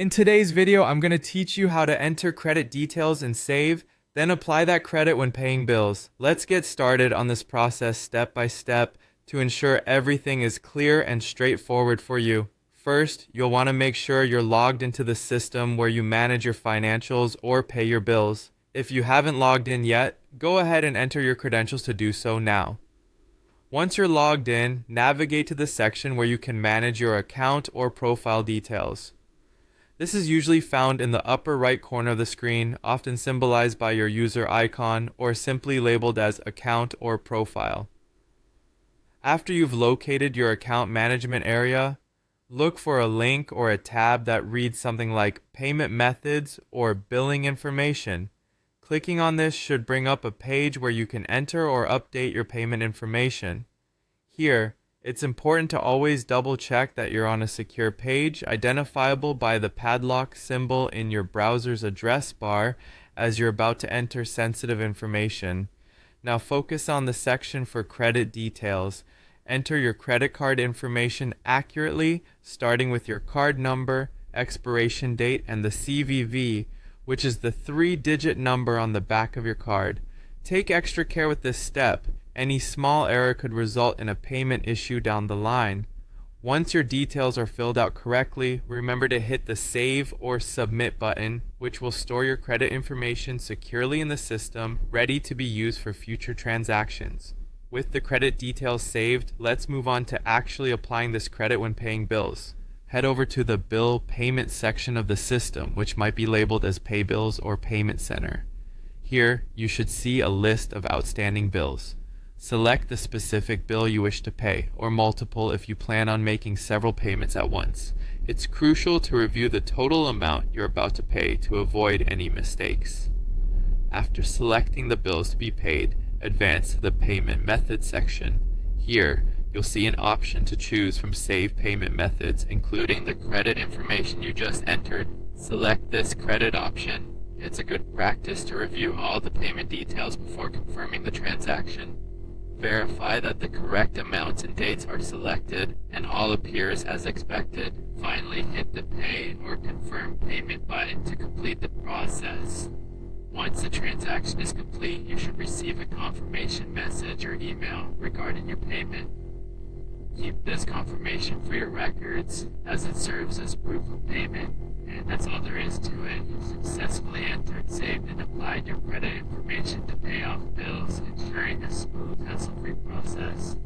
In today's video, I'm going to teach you how to enter credit details and save, then apply that credit when paying bills. Let's get started on this process step by step to ensure everything is clear and straightforward for you. First, you'll want to make sure you're logged into the system where you manage your financials or pay your bills. If you haven't logged in yet, go ahead and enter your credentials to do so now. Once you're logged in, navigate to the section where you can manage your account or profile details. This is usually found in the upper right corner of the screen, often symbolized by your user icon or simply labeled as account or profile. After you've located your account management area, look for a link or a tab that reads something like Payment Methods or Billing Information. Clicking on this should bring up a page where you can enter or update your payment information. Here, it's important to always double check that you're on a secure page identifiable by the padlock symbol in your browser's address bar as you're about to enter sensitive information. Now focus on the section for credit details. Enter your credit card information accurately, starting with your card number, expiration date, and the CVV, which is the 3-digit number on the back of your card. Take extra care with this step. Any small error could result in a payment issue down the line. Once your details are filled out correctly, remember to hit the Save or Submit button, which will store your credit information securely in the system, ready to be used for future transactions. With the credit details saved, let's move on to actually applying this credit when paying bills. Head over to the Bill Payment section of the system, which might be labeled as Pay Bills or Payment Center. Here, you should see a list of outstanding bills. Select the specific bill you wish to pay, or multiple if you plan on making several payments at once. It's crucial to review the total amount you're about to pay to avoid any mistakes. After selecting the bills to be paid, advance to the Payment Method section. Here, you'll see an option to choose from Save Payment Methods, including the credit information you just entered. Select this credit option. It's a good practice to review all the payment details before confirming the transaction. Verify that the correct amounts and dates are selected and all appears as expected. Finally, hit the Pay or Confirm Payment button to complete the process. Once the transaction is complete, you should receive a confirmation message or email regarding your payment. Keep this confirmation for your records, as it serves as proof of payment. And that's all there is to it. You've successfully entered, saved, and applied your credit information to pay off bills, ensuring a smooth, hassle-free process.